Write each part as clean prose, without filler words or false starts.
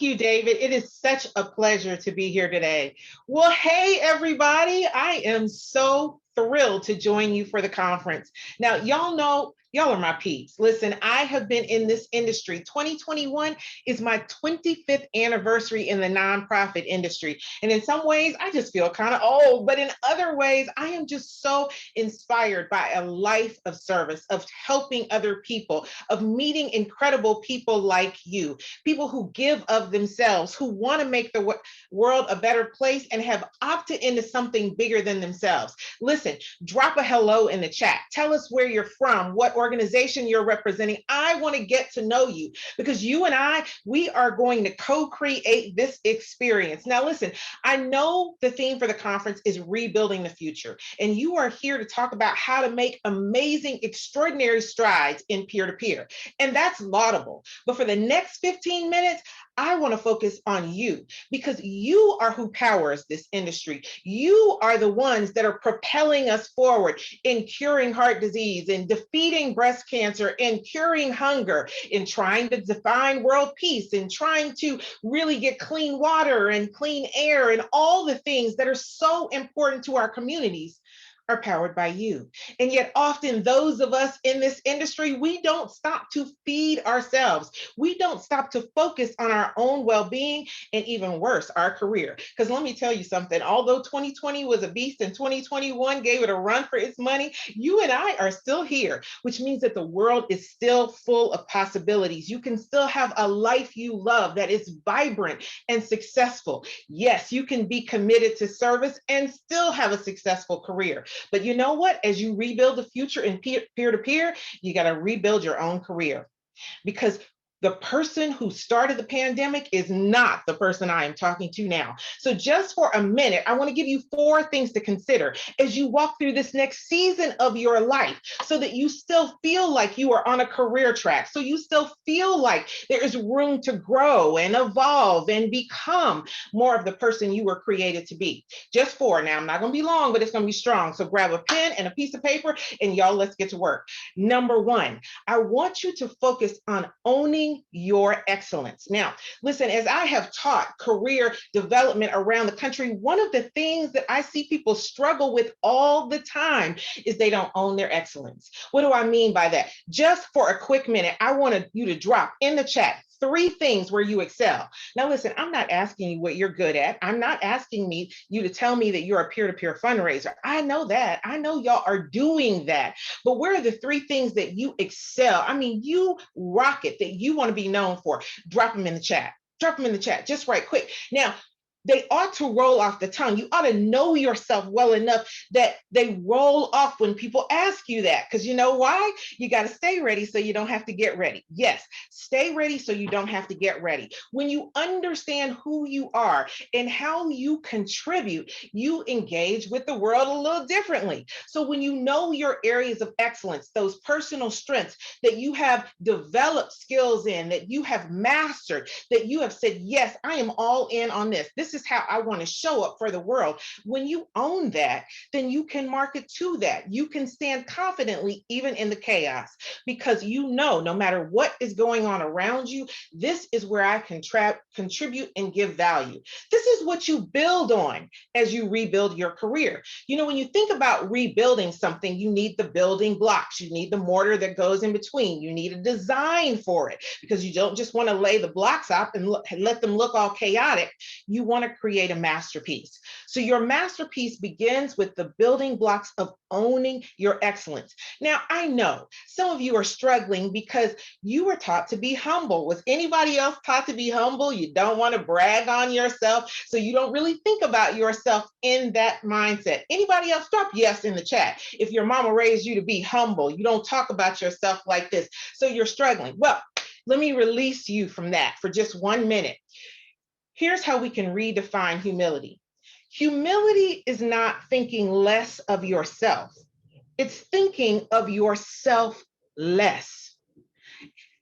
You, David. It is such a pleasure to be here today. Well, hey, everybody. I am so thrilled to join you for the conference. Now, y'all know, y'all are my peeps. Listen, I have been in this industry. 2021 is my 25th anniversary in the nonprofit industry. And in some ways, I just feel kind of old, but in other ways, I am just so inspired by a life of service, of helping other people, of meeting incredible people like you, people who give of themselves, who want to make the world a better place and have opted into something bigger than themselves. Listen, drop a hello in the chat. Tell us where you're from, what organization you're representing. I want to get to know you because you and I, we are going to co-create this experience. Now, listen, I know the theme for the conference is rebuilding the future, and you are here to talk about how to make amazing, extraordinary strides in peer-to-peer. And that's laudable. But for the next 15 minutes, I want to focus on you because you are who powers this industry. You are the ones that are propelling us forward in curing heart disease, in defeating breast cancer, in curing hunger, in trying to define world peace, in trying to really get clean water and clean air and all the things that are so important to our communities are powered by you. And yet often those of us in this industry, we don't stop to feed ourselves. We don't stop to focus on our own well-being and even worse, our career. Because let me tell you something, although 2020 was a beast and 2021 gave it a run for its money, you and I are still here, which means that the world is still full of possibilities. You can still have a life you love that is vibrant and successful. Yes, you can be committed to service and still have a successful career. But you know what? As you rebuild the future in peer-to-peer, you got to rebuild your own career because the person who started the pandemic is not the person I am talking to now. So just for a minute, I want to give you 4 things to consider as you walk through this next season of your life so that you still feel like you are on a career track, so you still feel like there is room to grow and evolve and become more of the person you were created to be. Just 4. Now, I'm not going to be long, but it's going to be strong. So grab a pen and a piece of paper and y'all, let's get to work. Number 1, I want you to focus on owning your excellence. Now, listen, as I have taught career development around the country, one of the things that I see people struggle with all the time is they don't own their excellence. What do I mean by that? Just for a quick minute, I want you to drop in the chat 3 things where you excel. Now, listen, I'm not asking you what you're good at. I'm not asking you to tell me that you're a peer-to-peer fundraiser. I know that. I know y'all are doing that. But where are the 3 things that you excel? I mean, you rock it, that you want to be known for. Drop them in the chat. Drop them in the chat just right quick. Now, they ought to roll off the tongue. You ought to know yourself well enough that they roll off when people ask you that. Because you know why? You got to stay ready so you don't have to get ready. Yes, stay ready so you don't have to get ready. When you understand who you are and how you contribute, you engage with the world a little differently. So when you know your areas of excellence, those personal strengths that you have developed skills in, that you have mastered, that you have said, yes, I am all in on this. This is how I want to show up for the world. When you own that, then you can market to that. You can stand confidently even in the chaos because you know no matter what is going on around you, this is where I can contribute and give value. This is what you build on as you rebuild your career. You know, when you think about rebuilding something, you need the building blocks. You need the mortar that goes in between. You need a design for it because you don't just want to lay the blocks up and let them look all chaotic. You want to create a masterpiece. So your masterpiece begins with the building blocks of owning your excellence. Now, I know some of you are struggling because you were taught to be humble. Was anybody else taught to be humble? You don't want to brag on yourself, so you don't really think about yourself in that mindset. Anybody else? Drop yes in the chat. If your mama raised you to be humble, you don't talk about yourself like this, so you're struggling. Well, let me release you from that for just 1 minute. Here's how we can redefine humility. Humility is not thinking less of yourself. It's thinking of yourself less.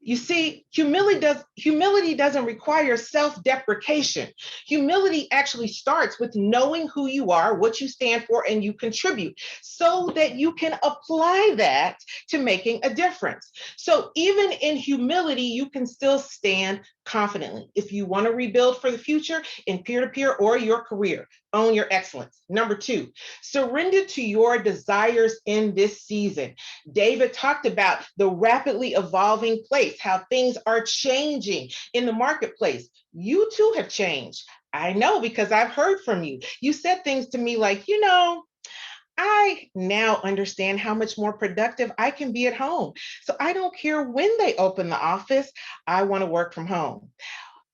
You see, humility doesn't require self-deprecation. Humility actually starts with knowing who you are, what you stand for, and you contribute so that you can apply that to making a difference. So even in humility, you can still stand confidently. If you want to rebuild for the future in peer-to-peer or your career, own your excellence. Number two, surrender to your desires in this season. David talked about the rapidly evolving place, how things are changing in the marketplace. You too have changed. I know because I've heard from you. You said things to me like, I now understand how much more productive I can be at home. So I don't care when they open the office, I want to work from home.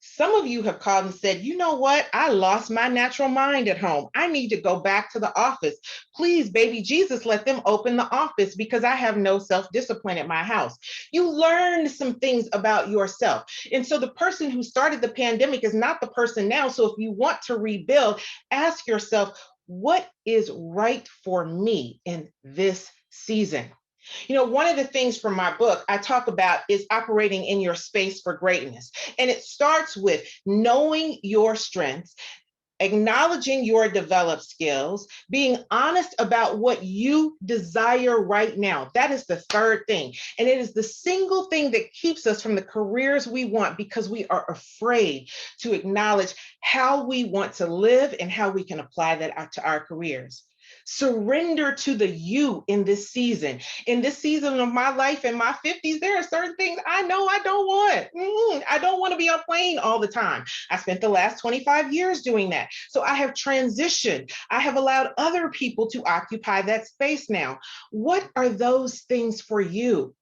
Some of you have called and said, you know what? I lost my natural mind at home. I need to go back to the office. Please, baby Jesus, let them open the office because I have no self-discipline at my house. You learned some things about yourself. And so the person who started the pandemic is not the person now. So if you want to rebuild, ask yourself, what is right for me in this season? One of the things from my book I talk about is operating in your space for greatness. And it starts with knowing your strengths, acknowledging your developed skills, being honest about what you desire right now. That is the third thing. And it is the single thing that keeps us from the careers we want because we are afraid to acknowledge how we want to live and how we can apply that to our careers. Surrender to the you in this season. In this season of my life in my 50s, there are certain things I know I don't want. I don't want to be on a plane all the time. I spent the last 25 years doing that. So I have transitioned. I have allowed other people to occupy that space now. What are those things for you?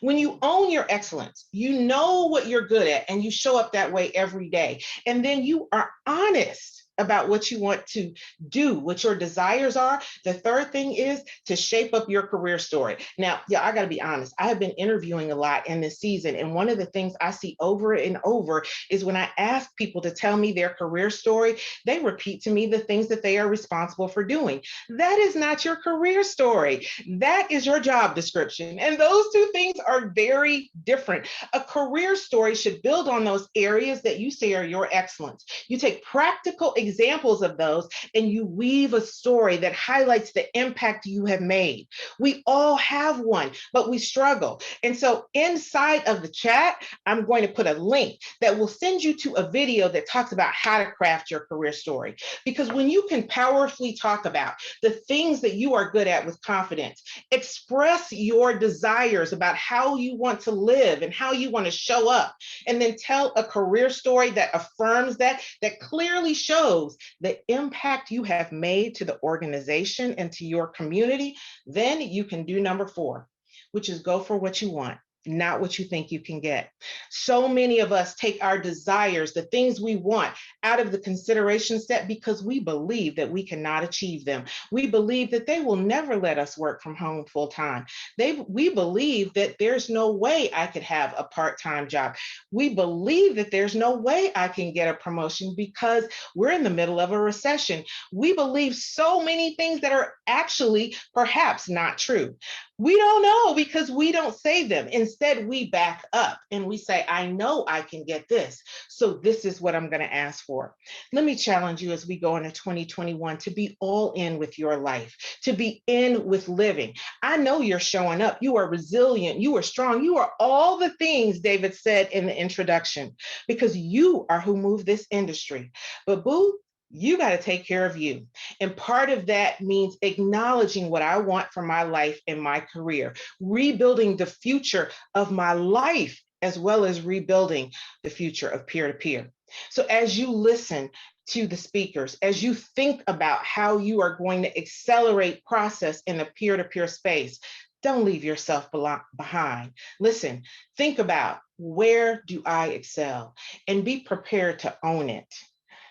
When you own your excellence, you know what you're good at and you show up that way every day. And then you are honest about what you want to do, what your desires are. The third thing is to shape up your career story. Now, I got to be honest. I have been interviewing a lot in this season. And one of the things I see over and over is when I ask people to tell me their career story, they repeat to me the things that they are responsible for doing. That is not your career story. That is your job description. And those two things are very different. A career story should build on those areas that you say are your excellence. You take practical examples of those and you weave a story that highlights the impact you have made. We all have one, but we struggle. And so inside of the chat, I'm going to put a link that will send you to a video that talks about how to craft your career story. Because when you can powerfully talk about the things that you are good at with confidence, express your desires about how you want to live and how you want to show up, and then tell a career story that affirms that clearly shows the impact you have made to the organization and to your community, then you can do number 4, which is go for what you want, not what you think you can get. So many of us take our desires, the things we want, out of the consideration set because we believe that we cannot achieve them. We believe that they will never let us work from home full time. We believe that there's no way I could have a part-time job. We believe that there's no way I can get a promotion because we're in the middle of a recession. We believe so many things that are actually perhaps not true. We don't know because we don't say them. Instead, we back up and we say, I know I can get this. So this is what I'm going to ask for. Let me challenge you as we go into 2021 to be all in with your life, to be in with living. I know you're showing up. You are resilient. You are strong. You are all the things David said in the introduction because you are who moved this industry. But boo, you got to take care of you. And part of that means acknowledging what I want for my life and my career, rebuilding the future of my life, as well as rebuilding the future of peer-to-peer. So as you listen to the speakers, as you think about how you are going to accelerate process in the peer-to-peer space, don't leave yourself behind. Listen, think about where do I excel and be prepared to own it.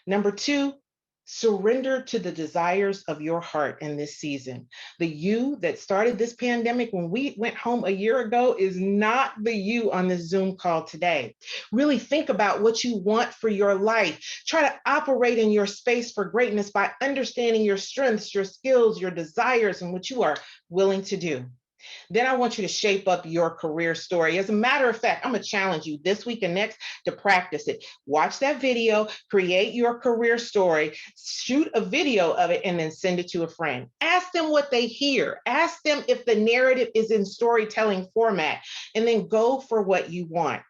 Number 2, surrender to the desires of your heart in this season. The you that started this pandemic when we went home a year ago is not the you on this Zoom call today. Really think about what you want for your life. Try to operate in your space for greatness by understanding your strengths, your skills, your desires, and what you are willing to do. Then I want you to shape up your career story. As a matter of fact, I'm going to challenge you this week and next to practice it. Watch that video, create your career story, shoot a video of it, and then send it to a friend. Ask them what they hear. Ask them if the narrative is in storytelling format, and then go for what you want.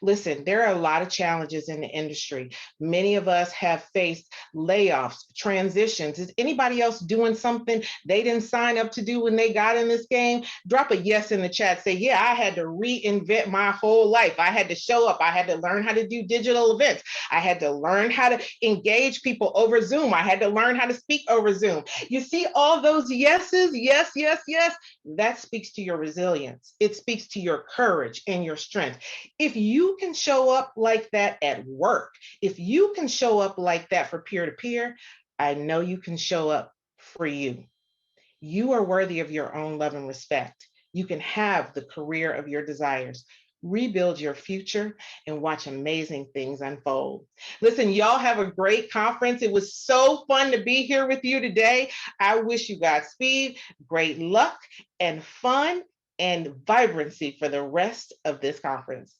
Listen, there are a lot of challenges in the industry. Many of us have faced layoffs, transitions. Is anybody else doing something they didn't sign up to do when they got in this game? Drop a yes in the chat. Say, yeah, I had to reinvent my whole life. I had to show up. I had to learn how to do digital events. I had to learn how to engage people over Zoom. I had to learn how to speak over Zoom. You see all those yeses? Yes, yes, yes. That speaks to your resilience. It speaks to your courage and your strength. If you can show up like that at work, if you can show up like that for peer to peer, I know you can show up for you. You are worthy of your own love and respect. You can have the career of your desires. Rebuild your future and watch amazing things unfold. Listen, y'all have a great conference. It was so fun to be here with you today. I wish you Godspeed, great luck, and fun and vibrancy for the rest of this conference.